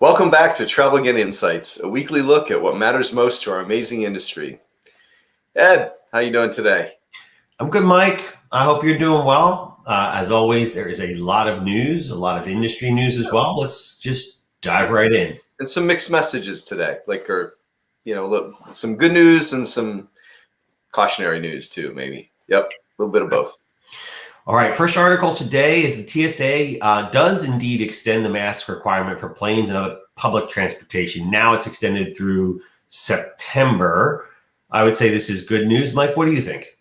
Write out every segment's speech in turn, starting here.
Welcome back to Travel Again Insights, a weekly look at what matters most to our amazing industry. Ed, how you doing today? I'm good, Mike. I hope you're doing well. As always, there is a lot of news, a lot of industry news as well. Let's just dive right in. And some mixed messages today, some good news and some cautionary news too, maybe. Yep, a little bit of both. All right, first article today is the TSA does indeed extend the mask requirement for planes and other public transportation. Now it's extended through September. I would say this is good news. Mike, what do you think?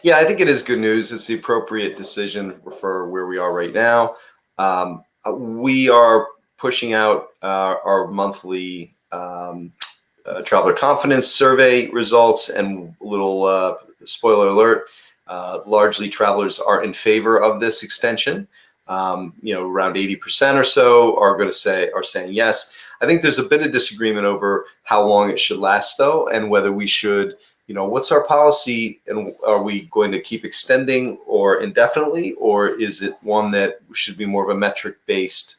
Yeah, I think it is good news. It's the appropriate decision for where we are right now. We are pushing out our monthly traveler confidence survey results, and a little spoiler alert, largely travelers are in favor of this extension. Around 80% or so are saying yes. I think there's a bit of disagreement over how long it should last, though, and whether we should, what's our policy, and are we going to keep extending or indefinitely, or is it one that should be more of a metric based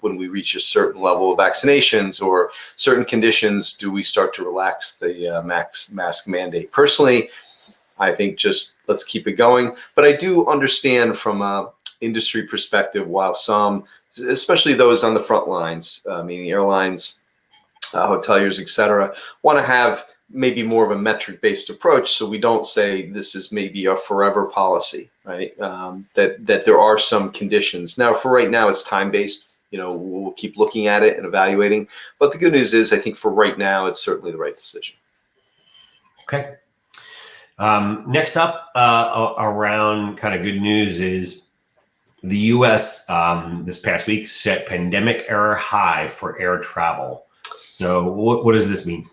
when we reach a certain level of vaccinations or certain conditions? Do we start to relax the mask mandate? Personally, I think just let's keep it going. But I do understand from a industry perspective, while some, especially those on the front lines, meaning airlines, hoteliers, et cetera, want to have maybe more of a metric-based approach, so we don't say this is maybe a forever policy, right? That there are some conditions. Now, for right now, it's time-based. We'll keep looking at it and evaluating. But the good news is, I think for right now, it's certainly the right decision. Okay. Next up, around kind of good news is the U.S. This past week set pandemic era high for air travel. So what does this mean?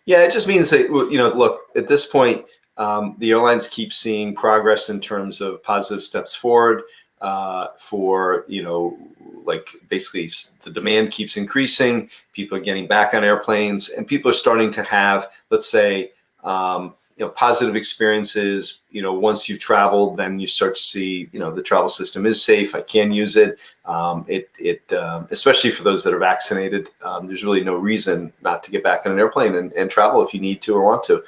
Yeah, it just means that, look, at this point, the airlines keep seeing progress in terms of positive steps forward basically the demand keeps increasing. People are getting back on airplanes, and people are starting to have, let's say, positive experiences. Once you've traveled, then you start to see, the travel system is safe. I can use it. Especially for those that are vaccinated, there's really no reason not to get back on an airplane and travel if you need to or want to.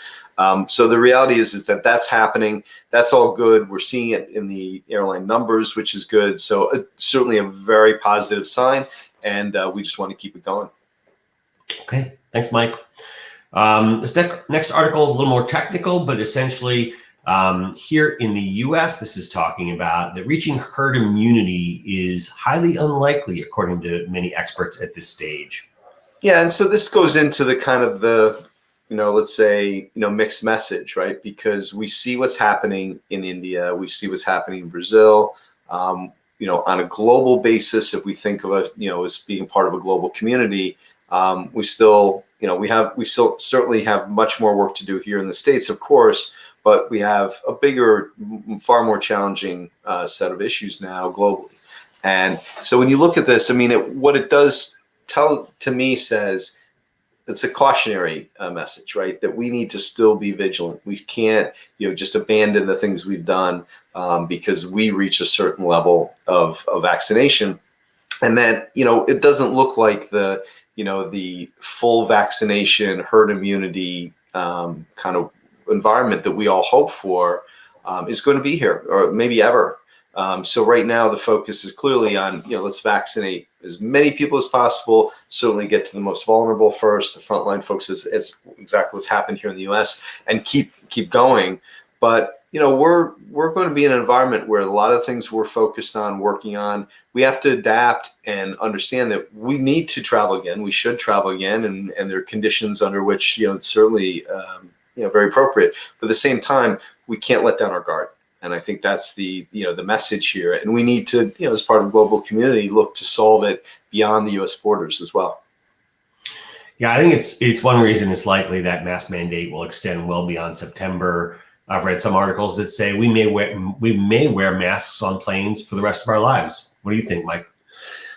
So the reality is that that's happening. That's all good. We're seeing it in the airline numbers, which is good. So certainly a very positive sign, and we just want to keep it going. Okay, thanks, Mike. This next article is a little more technical, but essentially here in the US, this is talking about that reaching herd immunity is highly unlikely, according to many experts at this stage. Yeah, and so this goes into the kind of the, let's say, mixed message, right? Because we see what's happening in India, we see what's happening in Brazil. On a global basis, if we think of us, as being part of a global community, we still certainly have much more work to do here in the States, of course, but we have a bigger, far more challenging set of issues now globally. And so when you look at this, what it does tell to me says it's a cautionary message, right? That we need to still be vigilant. We can't, just abandon the things we've done because we reach a certain level of vaccination. And then, it doesn't look like the full vaccination, herd immunity kind of environment that we all hope for is going to be here, or maybe ever. So right now, the focus is clearly on, let's vaccinate as many people as possible, certainly get to the most vulnerable first, the frontline folks, is exactly what's happened here in the US, and keep going. But we're going to be in an environment where a lot of things we're focused on, working on, we have to adapt and understand that we need to travel again. We should travel again, and there are conditions under which, it's certainly, very appropriate. But at the same time, we can't let down our guard. And I think that's the message here. And we need to, as part of the global community, look to solve it beyond the US borders as well. Yeah, I think it's one reason it's likely that mask mandate will extend well beyond September. I've read some articles that say we may wear masks on planes for the rest of our lives. What do you think, Mike?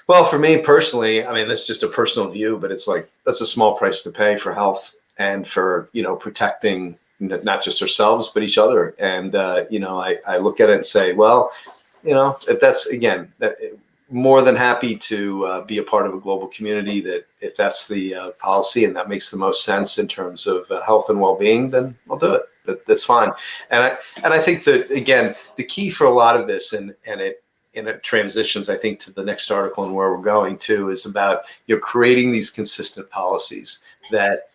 Well, for me personally, that's just a personal view, but it's like, that's a small price to pay for health and for, protecting not just ourselves, but each other. And, I look at it and say, well, if that's, again, more than happy to be a part of a global community that if that's the policy and that makes the most sense in terms of health and well-being, then I'll do it. That's fine. And I think that, again, the key for a lot of this, and it transitions, I think, to the next article and where we're going to, is about, creating these consistent policies that,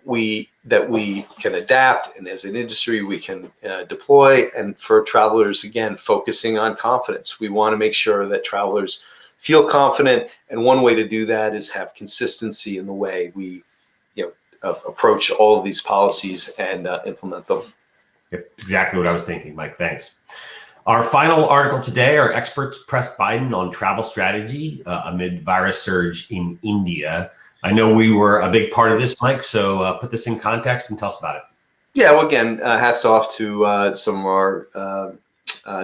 we can adapt, and as an industry we can deploy. And for travelers, again, focusing on confidence. We want to make sure that travelers feel confident, and one way to do that is have consistency in the way we approach all of these policies and implement them. Yep, exactly what I was thinking, Mike. Thanks. Our final article today: our experts press Biden on travel strategy amid virus surge in India. I know we were a big part of this, Mike, so put this in context and tell us about it. Yeah, well, again, hats off to some of our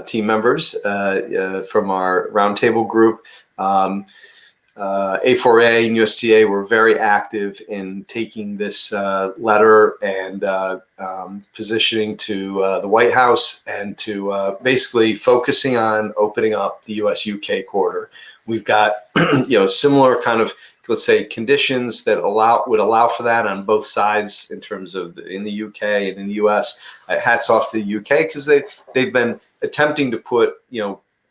team members from our roundtable group. A4A and USTA were very active in taking this letter and positioning to the White House, and to basically focusing on opening up the US-UK corridor. We've got similar kind of, let's say, conditions that would allow for that on both sides in terms of in the UK and in the US. Hats off to the UK, because they've been attempting to put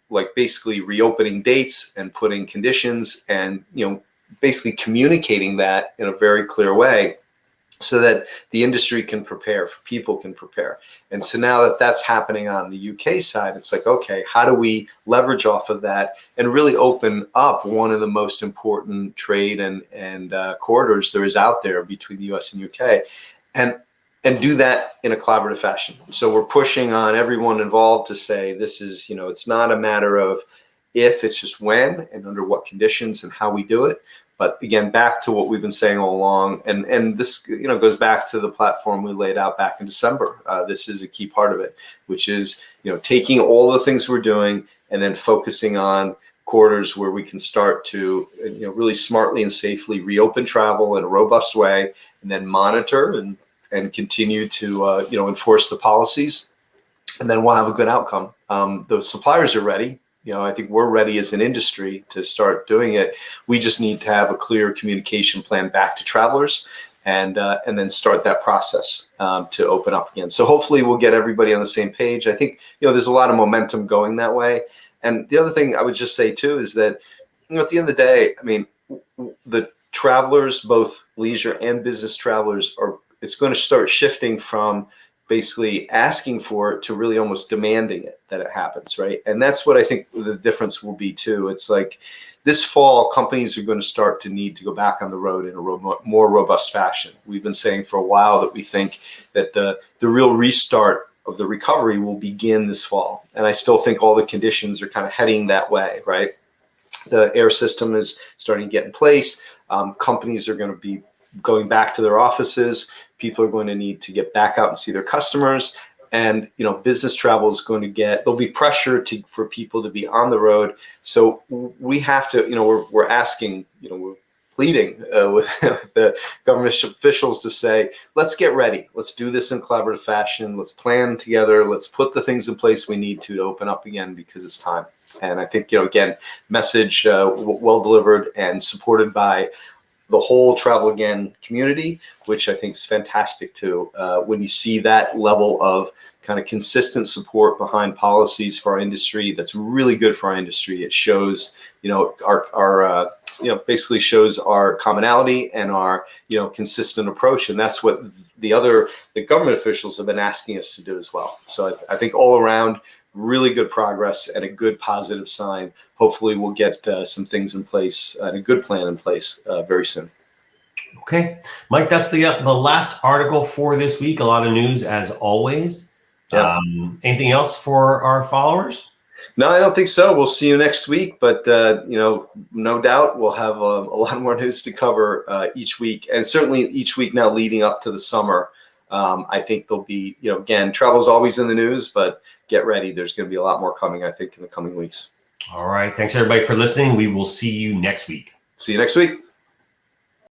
like basically reopening dates and putting conditions, and basically communicating that in a very clear way so that the industry can prepare, people can prepare. And so now that that's happening on the UK side, it's like, okay, how do we leverage off of that and really open up one of the most important trade and corridors there is out there between the US and UK, and do that in a collaborative fashion. So we're pushing on everyone involved to say, this is, it's not a matter of if, it's just when and under what conditions and how we do it. But again, back to what we've been saying all along, and this goes back to the platform we laid out back in December. This is a key part of it, which is taking all the things we're doing and then focusing on corridors where we can start to really smartly and safely reopen travel in a robust way, and then monitor and continue to enforce the policies, and then we'll have a good outcome. The suppliers are ready. I think we're ready as an industry to start doing it. We just need to have a clear communication plan back to travelers, and then start that process to open up again. So hopefully we'll get everybody on the same page. I think there's a lot of momentum going that way. And the other thing I would just say too is that at the end of the day, I mean, the travelers, both leisure and business travelers, it's going to start shifting from basically asking for it to really almost demanding it, that it happens, right? And that's what I think the difference will be too. It's like this fall, companies are going to start to need to go back on the road in a more robust fashion. We've been saying for a while that we think that the real restart of the recovery will begin this fall. And I still think all the conditions are kind of heading that way, right? The air system is starting to get in place. Companies are going to be going back to their offices. People are going to need to get back out and see their customers, and business travel is going to there'll be pressure for people to be on the road. So we have to, we're asking, we're pleading with the government officials to say, let's get ready. Let's do this in collaborative fashion. Let's plan together. Let's put the things in place we need to open up again, because it's time. And I think, again, message well delivered and supported by the whole Travel Again community, which I think is fantastic too. When you see that level of kind of consistent support behind policies for our industry, that's really good for our industry. It shows, our basically shows our commonality and our, consistent approach. And that's what the government officials have been asking us to do as well. So I think all around, really good progress and a good positive sign. Hopefully we'll get some things in place and a good plan in place very soon. Okay, Mike, that's the last article for this week. A lot of news as always. Yeah. Anything else for our followers? No, I don't think so. We'll see you next week, but no doubt we'll have a lot more news to cover each week, and certainly each week now leading up to the summer. I think there'll be, again, travel's always in the news, but get ready. There's going to be a lot more coming, I think, in the coming weeks. All right. Thanks, everybody, for listening. We will see you next week. See you next week.